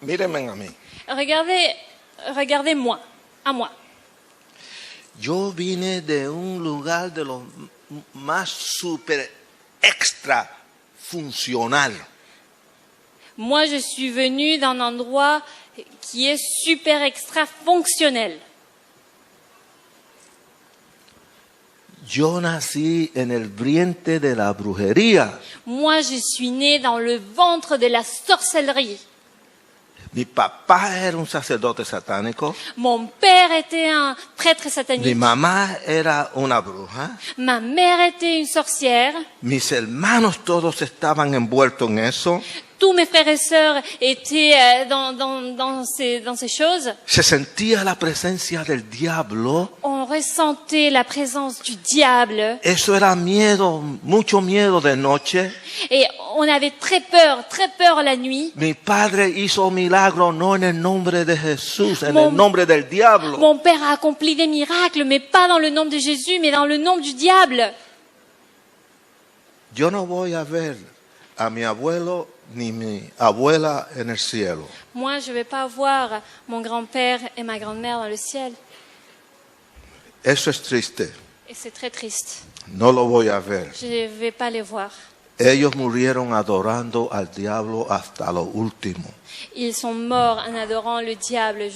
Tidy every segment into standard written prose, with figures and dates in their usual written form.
Mírenme a mí. Regardez-moi, à moi. Yo vine de un lugar de lo más super extra funcional. Moi, je suis venue d'un endroit qui est super extra fonctionnel. Yo nací en el vientre de la brujería. Moi, je suis née dans le ventre de la sorcellerie. Mi papá era un sacerdote satánico. Mon père était un prêtre Mi satanique. mamá era una bruja. Ma mère était une sorcière. Mis hermanos todos estaban envueltos en eso. Tous mes frères et sœurs étaient dans ces choses. Se sentía la presencia del diablo. On ressentait la présence du diable. Eso era miedo, mucho miedo de noche. Et on avait très peur la nuit. Mi padre hizo milagros no en el nombre de Jesús, en el nombre del diablo. Mon père a accompli des miracles, mais pas dans le nom de Jésus, mais dans le nom du diable. Yo no voy a ver a mi abuelo ni mi abuela en el cielo. Moi, je ne vais pas voir mon grand-père et ma grand-mère dans le ciel. Eso es triste. Et c'est très triste. No lo voy a ver. Je ne vais pas les voir. Ellos murieron adorando al diablo hasta lo último. Ils sont morts en adorant le diable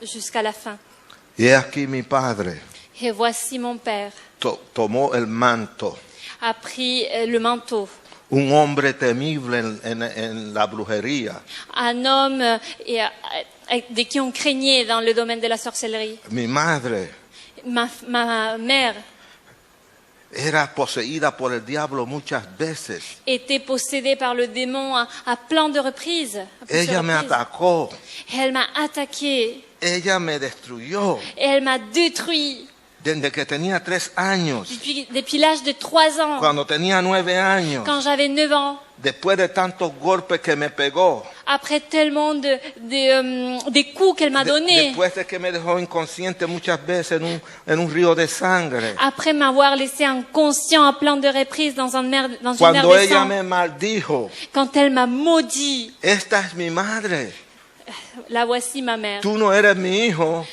jusqu'à la fin. Y aquí mi padre Et voici mon père tomó el manto. a pris le manteau. Un hombre temible en la brujería. Un homme de qui on craignait dans le domaine de la sorcellerie. Mi madre Ma mère era poseída por el diablo muchas veces. était possédée par le démon à plein de reprises. Ella me atacó. Elle m'a attaqué. Ella me destruyó. Elle m'a détruit. Desde que tenía 3 años. Depuis l'âge de 3 ans. Cuando tenía 9 años. Quand j'avais 9 ans. Después de tantos golpes que me pegó. Après tellement des coups qu'elle m'a donnés. Después de que me dejó inconsciente muchas veces en un río de sangre. Après m'avoir laissé inconscient à plein de reprises dans une mer de sang. Cuando ella me maldijo. Quand elle m'a maudit. Esta es mi madre. La voici ma mère. Tú no eres mi hijo.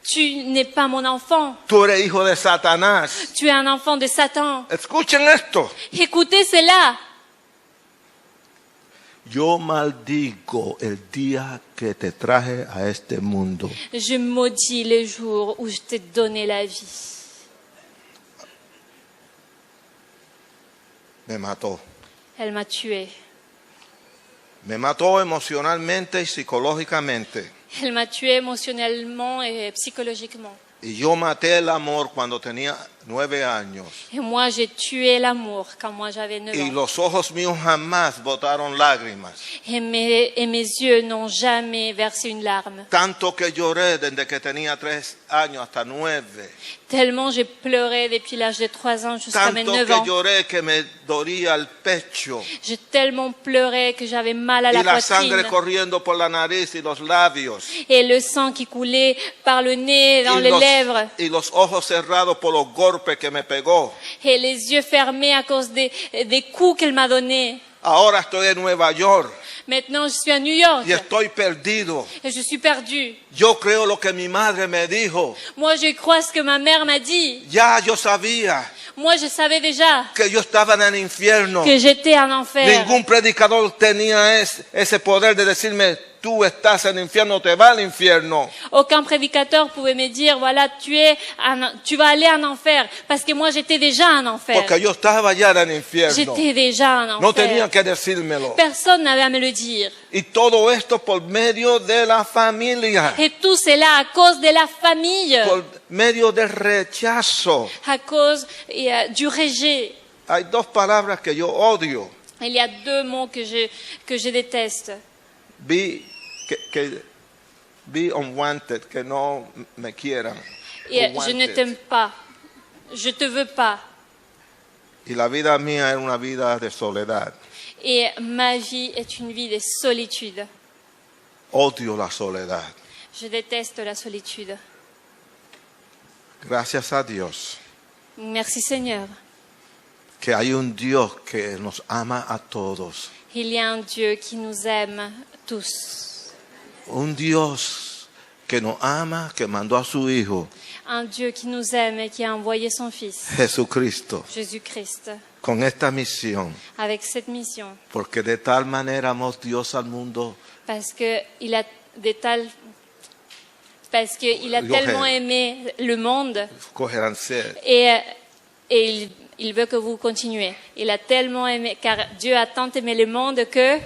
Tu n'es pas mon enfant. Tú eres hijo de Satanás. Tu es un enfant de Satan. Escuchen esto. Écoutez cela. Yo maldigo el día que te traje a este mundo. Je maudis le jour où je t'ai donné la vie. Me mató. Elle m'a tué. Me mató emocionalmente y psicológicamente. Elle m'a tué émotionnellement et psychologiquement. Y yo maté el amor cuando tenía 9 años. Et moi, j'ai tué l'amour quand moi j'avais 9 Y ans. los ojos míos jamás botaron lágrimas. Et mes yeux n'ont jamais versé une larme. Tanto que lloré desde que tenía 3 años hasta 9. Tellement j'ai pleuré depuis l'âge de 3 ans jusqu'à mes Tanto 9 que ans. lloré que me dolía el pecho. J'ai tellement pleuré que j'avais mal à Y la la sangre poitrine. corriendo por la nariz y los labios. Et le sang qui coulait par le nez, dans les lèvres. Y los ojos cerrados por los golpes que me pegó. Et les yeux fermés à cause des coups qu'elle m'a donnés. Ahora estoy en Nueva York Maintenant, je suis à New York. y estoy perdido. Et je suis perdue. Yo creo lo que mi madre me dijo. Moi, je crois ce que ma mère m'a dit. Ya yo sabía Moi, je savais déjà que yo estaba en el infierno. que j'étais en enfer. Ningún predicador tenía ese poder de decirme, tú estás en el infierno, te vas al infierno. Aucun prédicateur pouvait me dire, voilà, tu vas aller en enfer. Parce que moi, j'étais déjà en enfer. Porque yo estaba ya en el infierno. J'étais déjà en No tenían enfer. que decírmelo. Personne n'avait à me le dire. Y todo esto por medio de la familia. Et tout cela à cause de la famille. Por medio del rechazo. À cause du rejet. Hay 2 palabras que yo odio. Il y a 2 mots que je déteste. Be unwanted, que no me quieran. Et je ne Unwanted. t'aime pas. Je te veux pas. Y la vida mía era una vida de soledad. Et ma vie est une vie de solitude. Odio la soledad. Je déteste la solitude. Gracias a Dios Merci Seigneur. que hay un Dios que nos ama a todos. Il y a un Dieu qui nous aime tous. un Dios que nos ama, que mandó a su Hijo, Un Dieu qui nous aime et qui a envoyé son Fils, Jesucristo, Jésus-Christ, con esta misión. avec cette mission. Porque de tal manera amó Dios al mundo. Parce qu'il a tellement aimé le monde Cogerán sed. et il veut que vous continuez. Il a tellement aimé, car Dieu a tant aimé le monde que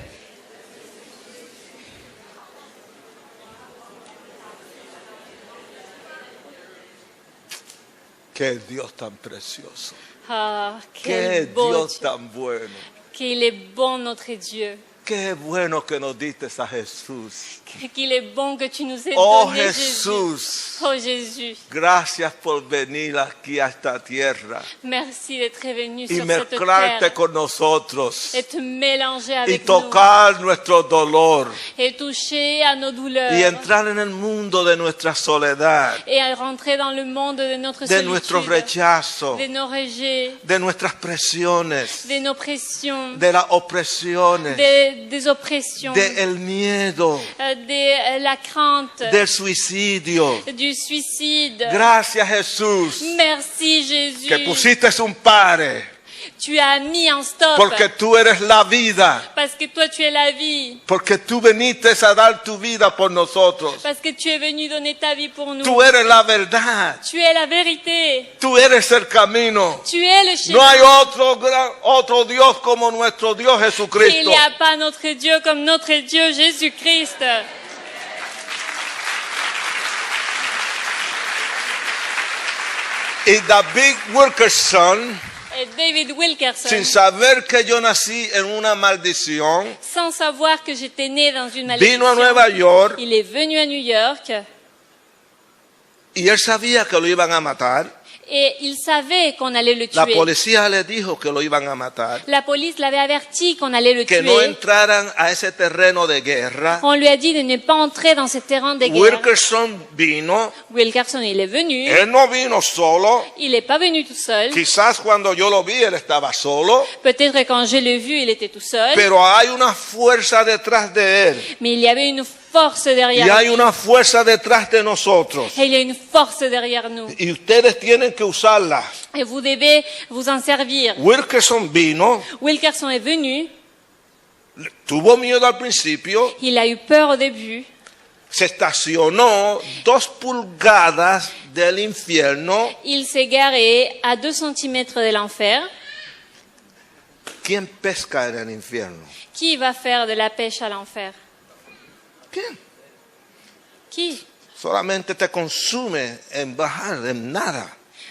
Qué Dios tan precioso. ah, Qué quel beau Dios Dieu, tan bueno. qu'il est bon notre Dieu, Qué bueno que nos diste a Jesús. qu'il est bon que tu nous aies Oh donné Jésus. Jesús, Oh Jésus, gracias por venir aquí a esta tierra merci d'être venu y sur cette mezclarte terre con nosotros et te mélanger y avec nous tocar nuestro dolor et toucher à nos douleurs y entrar en el mundo de nuestra soledad, et à rentrer dans le monde de notre de nuestros solitude, rechazos, de nos rejets, de nuestras presiones, de nos pressions, de las opresiones, des oppressions, del miedo, de la crainte, del suicidio. du suicide. Gracias Jesús Merci Jésus. que pusiste un pare, Tu as mis un stop porque tú eres la vida, parce que toi tu es la vie, porque tú viniste a dar tu vida por nosotros. parce que tu es venu donner ta vie pour nous. Tú eres la verdad, Tu es la vérité. tú eres el camino. Tu es le chemin. No hay otro Dios como nuestro Dios Il Jesucristo. n'y a pas notre Dieu comme notre Dieu Jésus-Christ. Y David Wilkerson, Et David Wilkerson, sin saber que yo nací en una maldición, sans savoir que j'étais né dans une vino a malédiction, Nueva York il est venu à New York y él sabía que lo iban a matar. et il savait qu'on allait le La tuer. policía le dijo que lo iban a matar, La police l'avait averti qu'on allait le que tuer. no entraran a ese terreno de guerra. On lui a dit de ne pas entrer dans ce terrain de guerre. Wilkerson vino, Wilkerson, il est venu. él no vino solo, Il n'est pas venu tout seul. quizás cuando yo lo vi él estaba solo, Peut-être que quand je l'ai vu, il était tout seul. pero hay una fuerza detrás de él Mais il y avait une force y derrière hay lui. una fuerza detrás de nosotros Et il y a une force derrière nous. y ustedes tienen que usarla. Et vous devez vous en servir. Wilkerson vino, Wilkerson est venu. tuvo miedo al principio, Il a eu peur au début. se estacionó 2 pulgadas del infierno. Il s'est garé à 2 centimètres de l'enfer. ¿Quién pesca en el infierno? Qui va faire de la pêche à l'enfer? ¿Quién? Qui? Solamente te consume en bajar, en nada.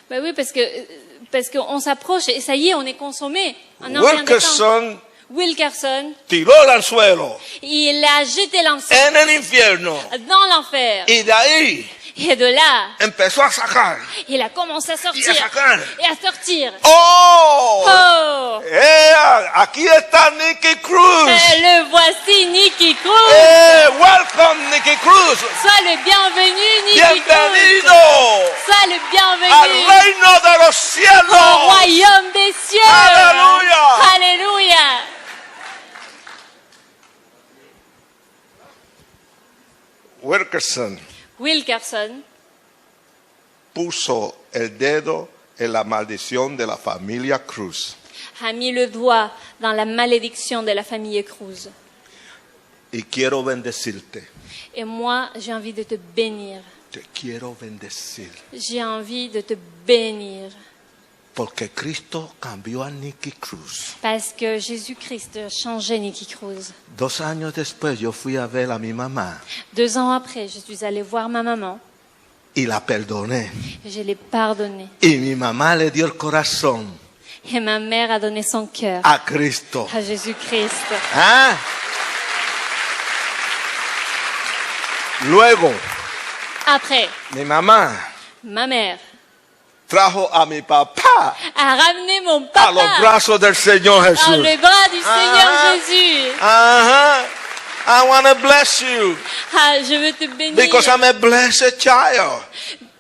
Ben oui, parce qu'on s'approche et ça y est, on est consommé. En un rien de temps. Wilkerson Wilkerson, tiró al suelo il a jeté l'encens en el infierno dans l'enfer. y de ahí Et de là, empezó a sacar. il a commencé à sortir. Y a sacar. Et à sortir. ¡Oh! Oh! Aquí está Nicky Cruz. Le voici, Nicky Cruz. Welcome Nicky Cruz. Sois le bienvenu, Nicky Bienvenido Cruz. Sois le al bienvenu reino de los au cielos. royaume des cieux. Alléluia. Alléluia. Wilkerson puso el dedo en la maldición de la familia Cruz. a mis le doigt dans la malédiction de la famille Cruz. Y quiero bendecirte. Et moi, j'ai envie de te bénir. Te quiero bendecir. J'ai envie de te bénir. Porque Cristo cambió a Nicky Cruz. Parce que Jésus-Christ a changé Nicky Cruz. 2 años después yo fui a ver a mi mamá 2 ans après, je suis allée voir ma maman. y la perdoné. Et je l'ai pardonnée. Y mi mamá le dio el corazón Et ma mère a donné son cœur a Cristo. à Jésus-Christ. ¿Ah? Luego, Après, mi mamá ma mère trajo a mi papá a ramené mon a los papa brazos del Señor dans Jesús. les bras du Seigneur Ah. Jésus. Ajá. I want to bless you Ah, je veux te bénir because I'm a blessed child.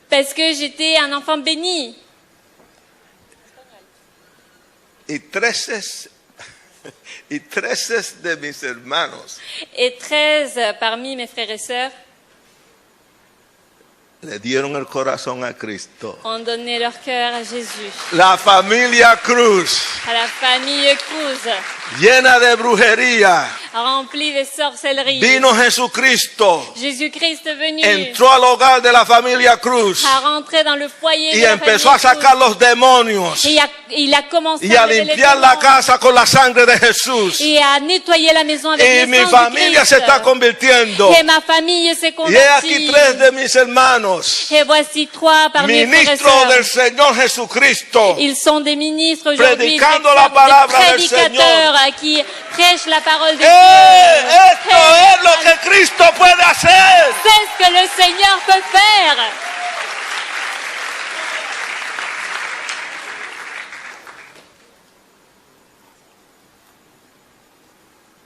parce que j'étais un enfant béni. Y Y 13 de mis hermanos Et 13 parmi mes frères et sœurs le dieron el corazón a Cristo. ont donné leur cœur à Jésus. La familia Cruz, À la famille Cruz, llena de brujería, remplie de sorcellerie. vino Jesucristo, Jésus-Christ est venu, entró al hogar de la familia Cruz a rentrer dans le foyer y de la empezó a famille sacar los demonios Cruz. Et il a commencé y a lever les limpiar la démons casa con la sangre de Jesús. et à nettoyer la maison avec Y le mi sang du familia Christ. se está convirtiendo. Et ma famille s'est Y he aquí convertie. 3 de mis hermanos, Et voici 3 parmi mes frères et ministros sœurs. del Señor Jesucristo, Ils sont des ministres aujourd'hui, des predicando la palabra del prédicateurs qui prêchent la parole de Dieu. Esto es lo que Cristo puede hacer. C'est ce que le Seigneur peut faire.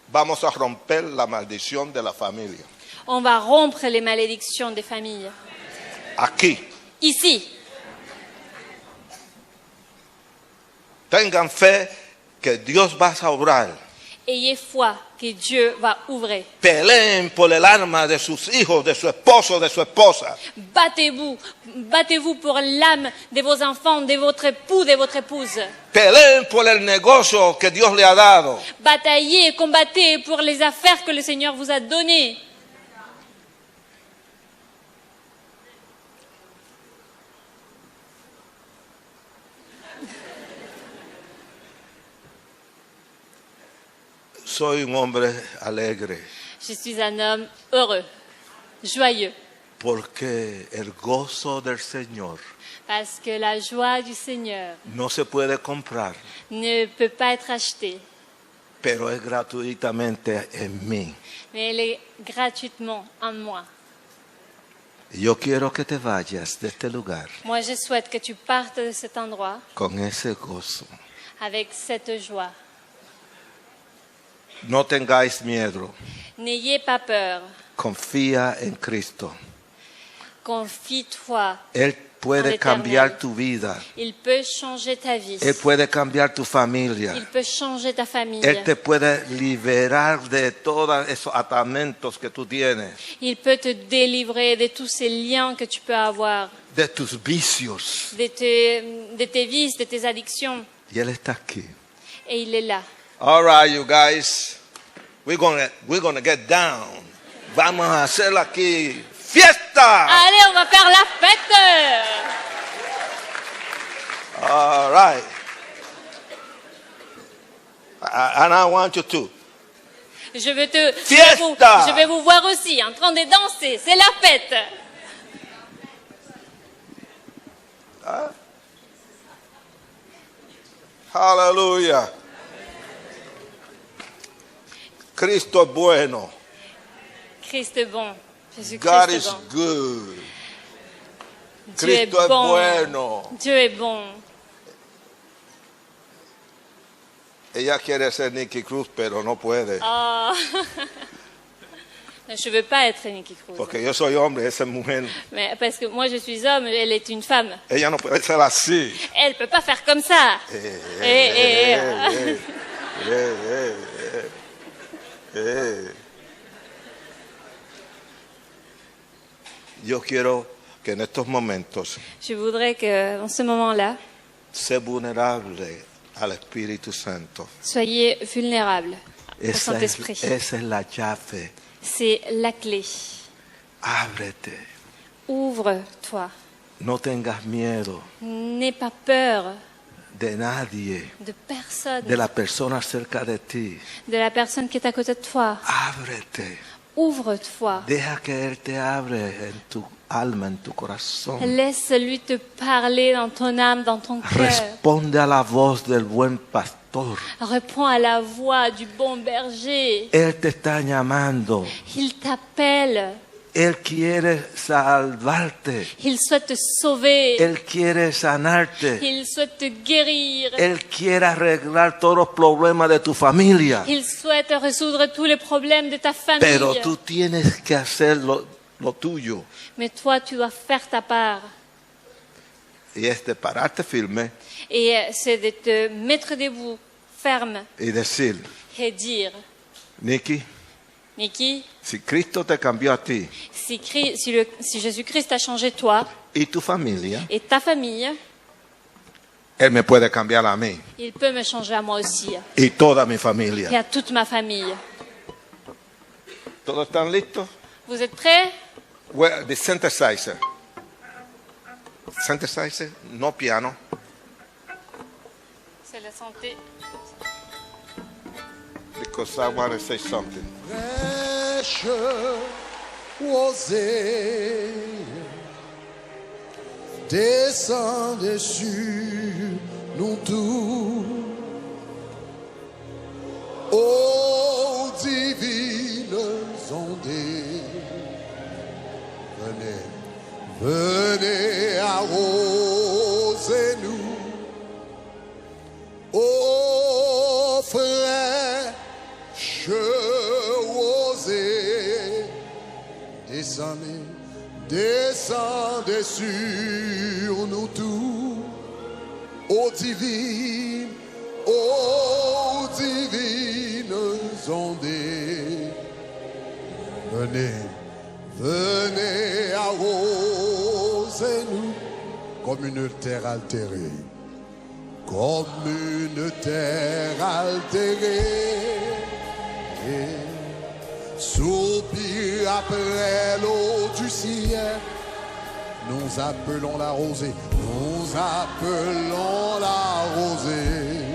Vamos a romper la maldición de la familia. On va rompre les malédictions des familles. Aquí, Ici, tengan fe que Dios va a obrar. ayez foi que Dieu va ouvrir. Peleen por el alma de sus hijos, de su esposo, de su esposa. Battez-vous pour l'âme de vos enfants, de votre époux, de votre épouse. Peleen por el negocio que Dios le ha dado. Bataillez et combattez pour les affaires que le Seigneur vous a données. Soy un hombre alegre Je suis un homme heureux, joyeux, porque el gozo del Señor parce que la joie du Seigneur no se puede comprar, ne peut pas être achetée, pero es gratuitamente en mí. mais elle est gratuitement en moi. Yo quiero que te vayas de este lugar Moi, je souhaite que tu partes de cet endroit con ese gozo. avec cette joie. No tengáis miedo, N'ayez pas peur, confía en Cristo. confie-toi. Él puede Al cambiar Eterno. tu vida, Il peut changer ta vie. Él puede cambiar tu familia, Il peut changer ta famille. Él te puede liberar de todos esos atamentos que tú tienes, Il peut te délivrer de tous ces liens que tu peux avoir, de tus vicios. de tes vices, de tes addictions. Y Él está aquí. Et il est là. All right, you guys, we're gonna get down. Vamos a hacer aquí fiesta. Allez, on va faire la fête. All right. And I want you to. Je vais Fiesta. je vais vous voir aussi en train de danser. C'est la fête. Hallelujah. Cristo es bueno. Christ est bon. Jésus-Christ God est is bon. good. Dieu est Cristo es bon. bueno. Dieu est bon. Ella quiere ser Nicky Cruz, pero no puede. Oh. Je ne veux pas être Nicky Cruz. Porque yo soy hombre, esa es mujer. Mais parce que moi je suis homme, elle est une femme. Ella no puede ser así. Elle peut pas faire comme ça. Yo quiero que en estos momentos Je voudrais que, en ce moment-là, sea vulnerable al Espíritu Santo. soyez vulnérables au Esa Saint-Esprit. es la llave. C'est la clé. Ábrete. Ouvre-toi. No tengas miedo N'aie pas peur de nadie, de personne, de la persona cerca de ti. de la personne qui est à côté de toi. Ábrete. Ouvre-toi. Deja que Él te abre en tu alma, en tu corazón. Laisse-lui te parler dans ton âme, dans ton cœur. Responde a la voz del buen pastor. Réponds à la voix du bon berger. Él te está llamando. Il t'appelle. Él quiere salvarte. Il souhaite te sauver. Él quiere sanarte. Il souhaite te guérir. Él quiere arreglar todos los problemas de tu familia. Il souhaite résoudre tous les problèmes de ta famille. Pero tú tienes que hacer lo tuyo. Mais toi, tu dois faire ta part. Y es de pararte firme Et c'est de te mettre debout, ferme y decir, et dire, Nikki, Niki, si Cristo te cambió a ti si Jésus-Christ a changé toi y tu familia, et ta famille, Él me puede cambiar a mí il peut me changer à moi aussi y toda mi et familia. à toute ma famille. ¿Todos están listos? Vous êtes prêts? Where, the synthesizer. Synthesizer, no piano. C'est la santé. Because I want to say something. Prêche, osez, descendez sur nous tous. Ô divines ondées, venez, venez arroser-nous. Ô frères, osez, descendez, descendez sur nous tous. Ô divines ondées, venez, venez arroser-nous comme une terre altérée, comme une terre altérée. Soupir après l'eau du ciel, nous appelons la rosée, nous appelons la rosée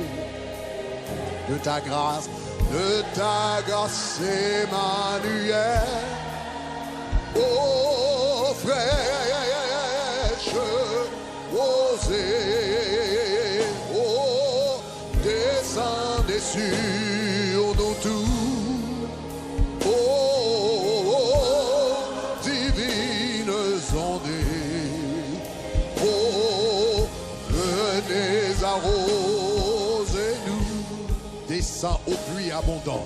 de ta grâce, Emmanuel. Oh fraîche rosée, oh descendez sur nous tous. Arrosez-nous, descends au puits abondant,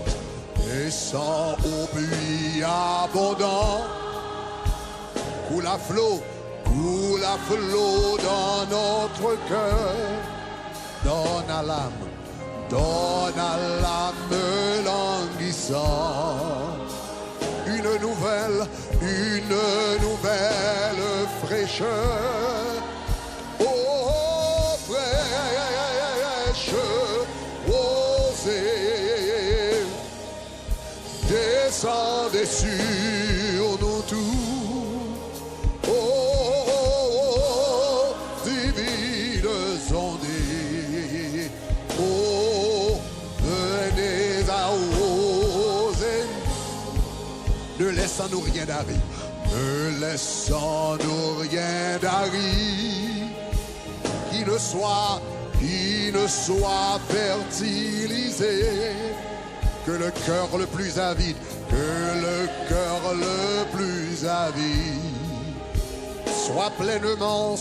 descends au puits abondant, coule à flot dans notre cœur, donne à l'âme languissant, une nouvelle fraîcheur. Descendez sur nous tous, oh, divines ondées, oh, venez arroser, ne laissant-nous rien d'arri, ne laissant-nous rien d'arri, qui ne soit fertilisé, que le cœur le plus avide, soit pleinement,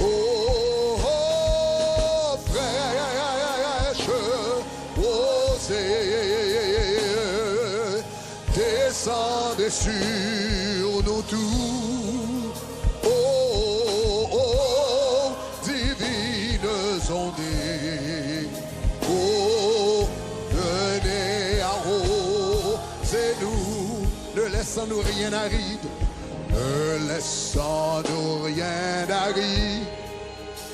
oh, fraîche rosée, descendez sur nous tous, oh, divines ondées, oh, venez arroser-nous, ne laissant-nous rien aride, ne laissant-nous rien d'aride,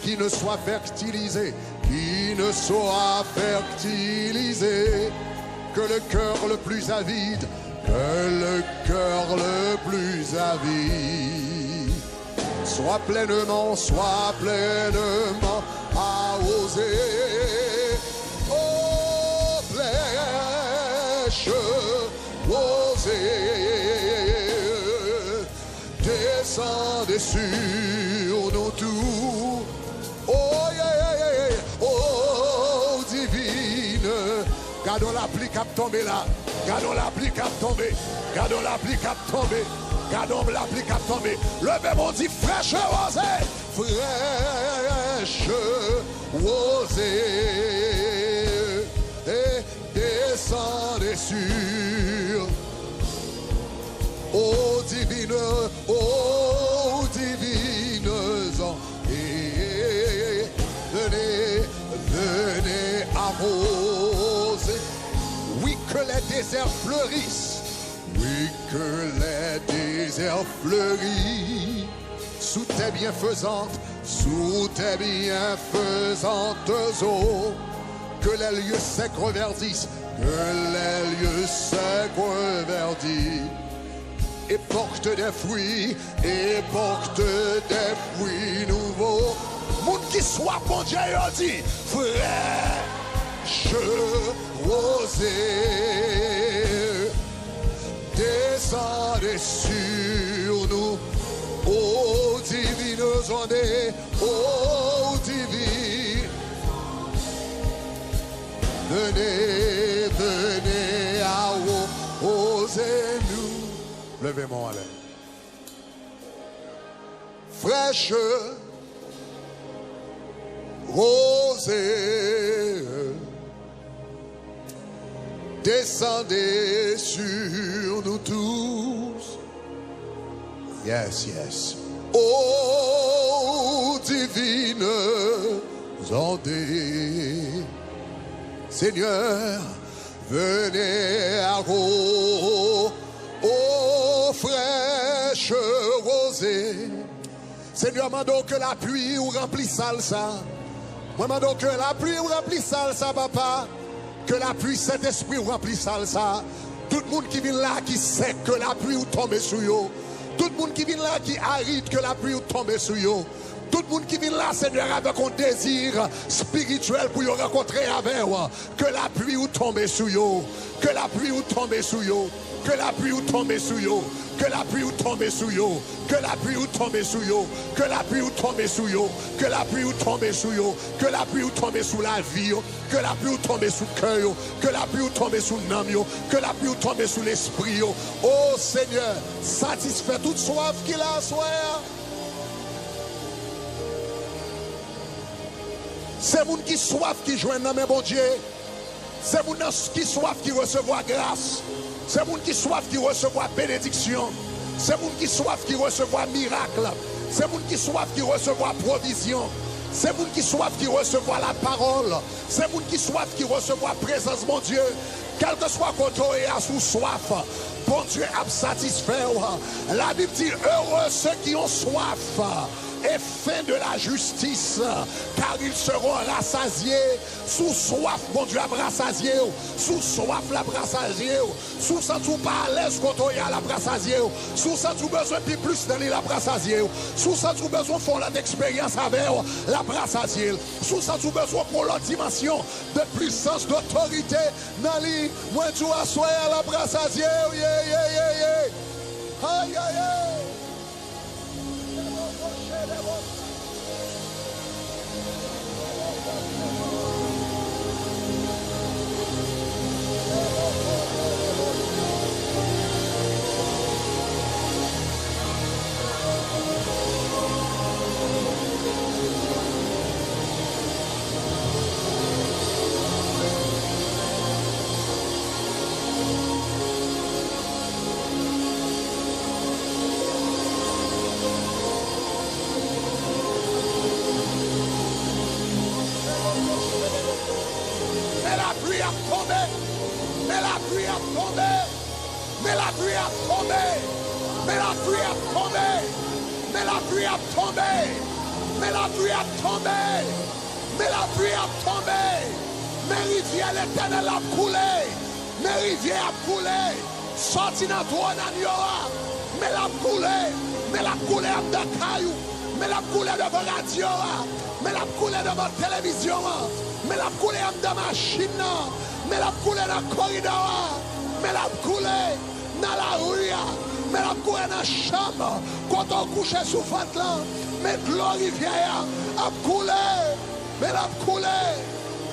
qui ne soit fertilisé, que le cœur le plus avide, soit pleinement arrosé. Oh, flèche rosée, descendez sur nous tous. Oh, yeah, oh, divine, gardons la pluie qui a tombé là, gardons la pluie qui a tombé, gardons la pluie qui a tombé, gardons la pluie qui a tombé. Levez mon dit fraîche rosée, fraîche rosée, et descendez sur, oh divine déserts fleurissent. Oui, que les déserts fleurissent sous tes bienfaisantes eaux. Que les lieux secs reverdissent, que les lieux secs reverdissent. Et porte des fruits nouveaux. Moun qui soit bon Dieu a dit, fraîche rosée, descendez sur nous, ô divines ondes, ô divines. Venez, venez à osez-nous. Levez-moi là. Fraîche rosée, descendez sur nous tous. Yes, yes. Oh, divine ondes, Seigneur, venez à oh, fraîche rosée. Seigneur, mandons que la pluie ou remplisse ça. Moi, mandons que la pluie ou remplisse ça, papa. Que la pluie, cet esprit ou remplisse ça. Tout le monde qui vient là, qui sait que la pluie ou tombe sur eux. Tout le monde qui vient là, qui arrête que la pluie ou tombe sur eux. Tout le monde qui vient là, Seigneur, avec un désir spirituel pour y rencontrer avec eux. Que la pluie ou tombe sur eux. Que la pluie ou tombe sur eux. Que la pluie ou tombe sur eux. Que la pluie ou tombe sur eux. Que la pluie ou tombe sur eux. Que la pluie ou tombe sur eux. Que la pluie ou tombe sur eux. Que la pluie ou tombe sur la vie. Que la pluie ou tombe sur le cœur. Que la pluie ou tombe sur l'âme. Que la pluie ou tombe sur l'esprit. Oh Seigneur, satisfait toute soif qu'il a, soir. C'est moun qui soif qui joint dans mes bon Dieu. C'est moun qui soif qui recevoir grâce. C'est moun qui soif qui recevoir bénédiction. C'est moun qui soif qui recevoir miracle. C'est moun qui soif qui recevoir provision. C'est moun qui soif qui recevoir la parole. C'est moun qui soif qui recevoir présence mon Dieu. Quel que soit côté et à sous soif, bon Dieu a satisfait. La Bible dit heureux ceux qui ont soif et faim de la justice, car ils seront rassasiés. Sous soif, bon Dieu a rassasié. Sous soif, la rassasié. Sous ça, tout pas à l'aise quand on y a la rassasié. Sous ça, tout besoin de plus dans la rassasié. Sous ça, tout besoin de faire l'expérience avec la rassasié. Sous ça, tout besoin pour l'autre dimension de puissance, d'autorité. Nali, moi, tu as soyé à la rassasié. Aïe, aïe, aïe. Sorti dans toi, mais la coulée de caillou, mais la coulée de vos radios, mais la coulée de votre télévision, mais la coulée de machine, mais la coulée dans le corridor, mais la coulée dans la rue, mais la coulée dans la chambre, quand on couche sous ventre, mais glorifié a coulé, mais la coulée,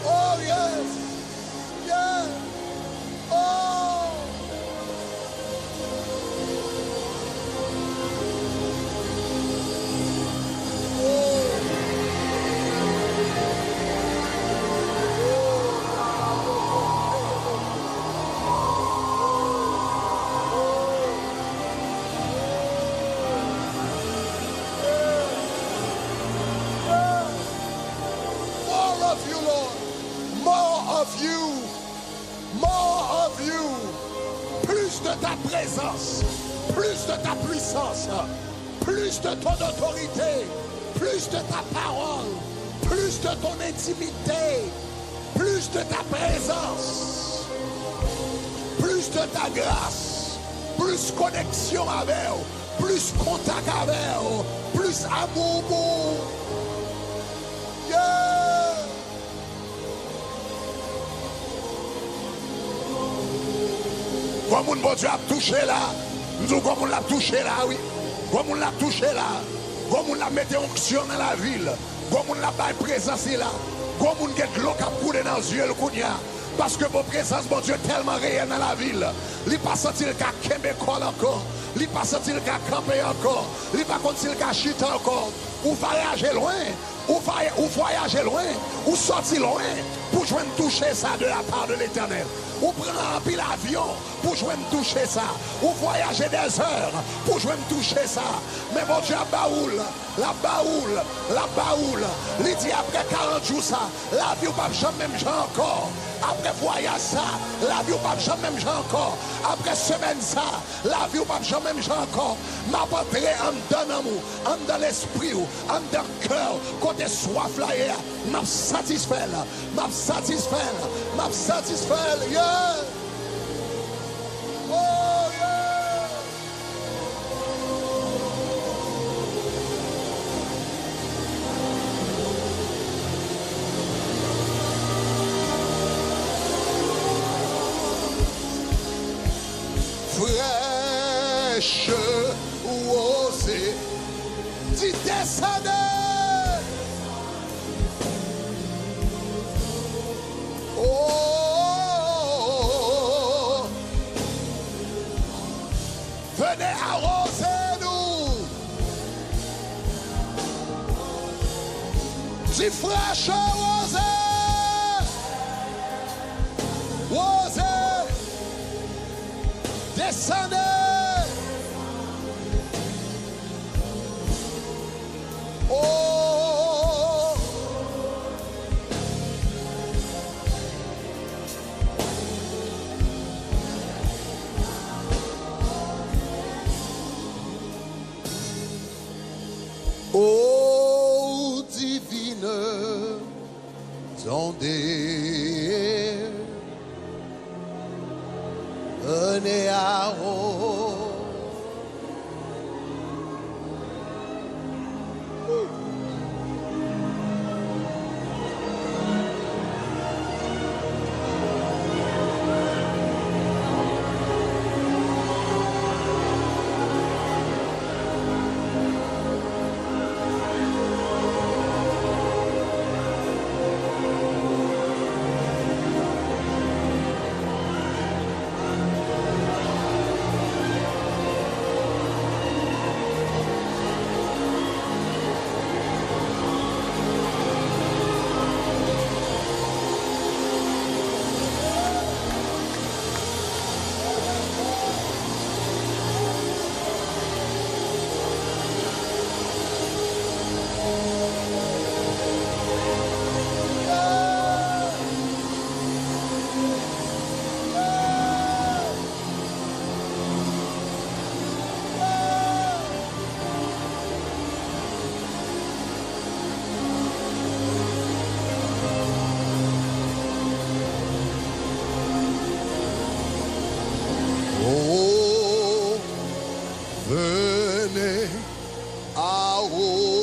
oh yes, yes, oh. de ta présence, plus de ta puissance, plus de ton autorité, plus de ta parole, plus de ton intimité, plus de ta présence, plus de ta grâce, plus connexion avec eux, plus contact avec eux, plus amour pour yeah. Comme mon bon Dieu a touché là, nous comme on l'a touché là, oui. Comme on l'a touché là, comme on l'a mis onction dans la ville, comme on l'a pas présence là, comme on get l'eau qui a coulé dans les yeux le kounia. Parce que vos présences, mon Dieu, tellement réelle dans la ville. Il n'est pas senti le cas Québécois encore. Il n'est pas senti le cas camper encore. Il n'est pas senti le cas chita encore. Ou voyager loin. Ou voyager loin. Ou sortir loin. Pour jouer toucher ça de la part de l'Éternel. Ou prendre un pile avion pour jouer toucher ça. Ou voyager des heures pour jouer toucher ça. Mais mon Dieu, la baoule. Il dit après 40 jours ça, la vie ou pas jamais même gens encore. Après voyage ça, la vie ou pas jamais même gens encore. Après semaine ça, la vie ou pas jamais même gens encore. M'a entré en dedans amour, en dans l'esprit, en dans le cœur, côté soif là, m'a satisfait, yeah. Oh yeah. Fraîche rosée, tu descendais. Oh, venez arroser nous. Tu fraîche rosée. Descendez. Oh, oh divine ondée, venez à haut. Oh, venez à haut.